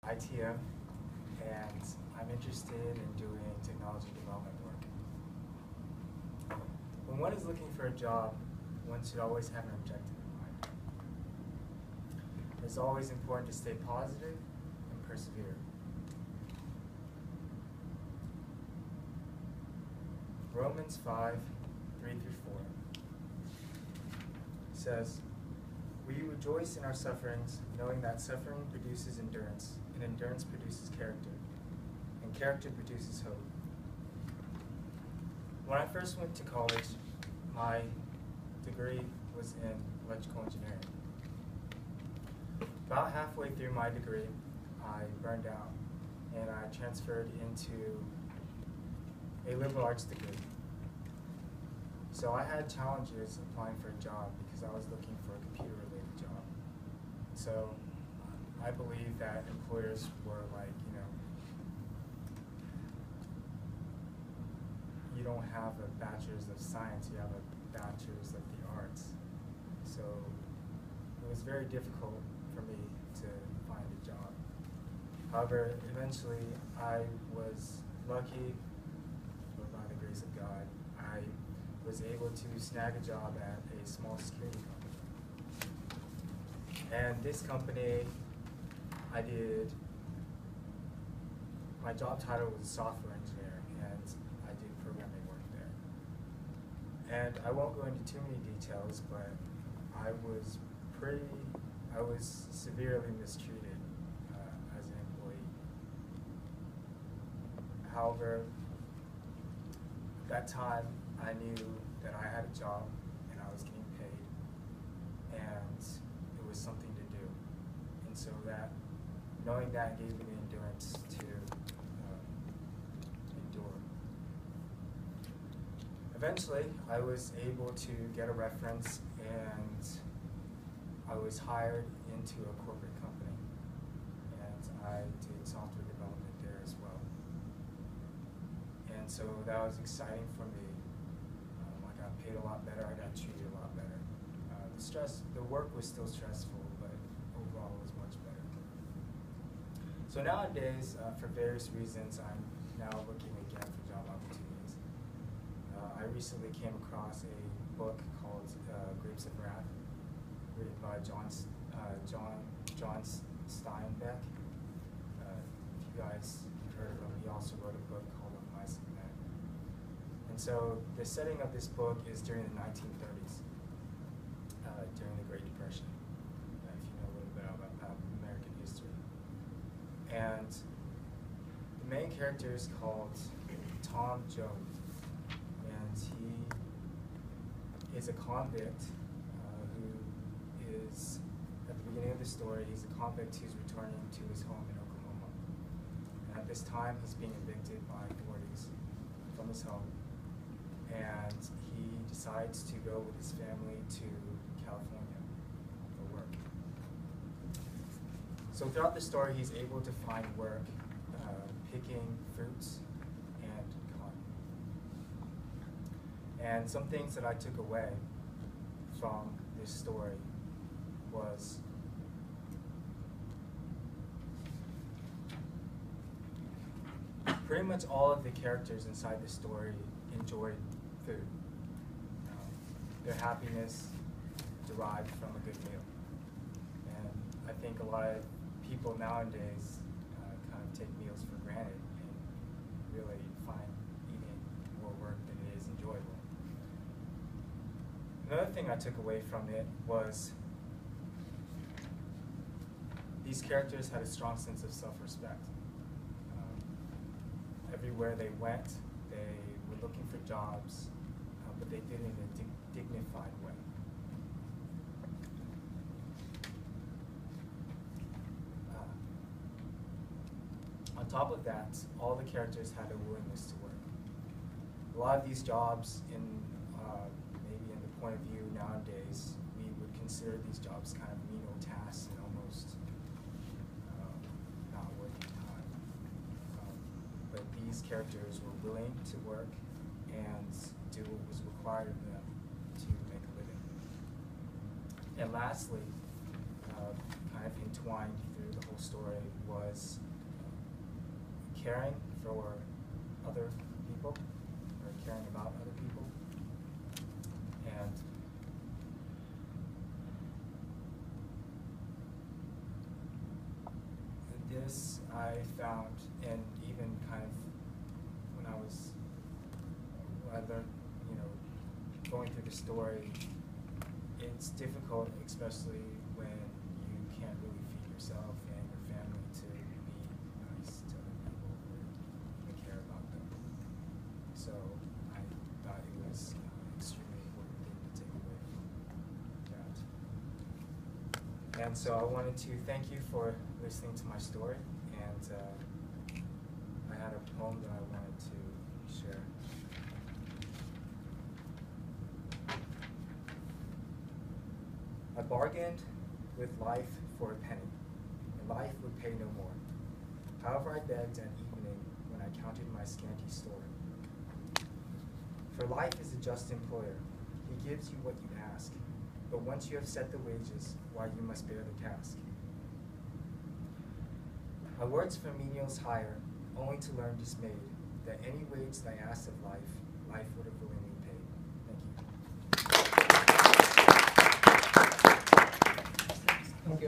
ITM, and I'm interested in doing technology development work. When one is looking for a job, one should always have an objective in mind. It's always important to stay positive and persevere. Romans 5:3-4 says, "We rejoice in our sufferings, knowing that suffering produces endurance, and endurance produces character, and character produces hope." When I first went to college, my degree was in electrical engineering. About halfway through my degree, I burned out, and I transferred into a liberal arts degree. So I had challenges applying for a job because I was looking for a computer-related job. So I believe that employers were like, you don't have a bachelor's of science, you have a bachelor's of the arts. So it was very difficult for me to find a job. However, eventually I was lucky, or by the grace of God, I was able to snag a job at a small security company. And this company, my job title was software engineer, and I did programming work there. And I won't go into too many details, but I was severely mistreated as an employee. However, at that time, I knew that I had a job and I was getting paid, and it was something to do. And so knowing that gave me the endurance to endure. Eventually, I was able to get a reference, and I was hired into a corporate company, and I did software development there as well. And so that was exciting for me. I got paid a lot better, I got treated a lot better. The work was still stressful, but overall it was much better. So nowadays, for various reasons, I'm now looking again for job opportunities. I recently came across a book called Grapes of Wrath, written by John Steinbeck. If you guys heard of him, he also wrote a book called Mice and Men. And so the setting of this book is during the 1930s, during the Great Depression, if you know a little bit about American history. And the main character is called Tom Jones, and he is a convict who is, at the beginning of the story, he's a convict who's returning to his home in Oklahoma. And at this time, he's being evicted by authorities from his home, and he decides to go with his family to California for work. So throughout the story, he's able to find work picking fruits and cotton. And some things that I took away from this story was pretty much all of the characters inside the story enjoyed food. Their happiness derived from a good meal. And I think a lot of people nowadays kind of take meals for granted and really find eating more work than it is enjoyable. Another thing I took away from it was these characters had a strong sense of self-respect. Everywhere they went, they were looking for jobs, but they did it in a dignified way. On top of that, all the characters had a willingness to work. A lot of these jobs, maybe in the point of view nowadays, we would consider these jobs kind of menial tasks and almost not worth your time. But these characters were willing to work and do what was required of them to make a living. And lastly, kind of entwined through the whole story was caring for other people, or caring about other people. And this I found, and even kind of when I learned, going through the story, it's difficult, especially when you can't really feed yourself and your family, to be nice to other people or care about them. So I thought it was extremely important thing to take away from that. And so I wanted to thank you for listening to my story, and I had a poem that I wanted to share. I bargained with life for a penny, and life would pay no more. However, I begged at evening when I counted my scanty store. For life is a just employer. He gives you what you ask, but once you have set the wages, why you must bear the task. My words for menials hire, only to learn dismayed that any wage that I asked of life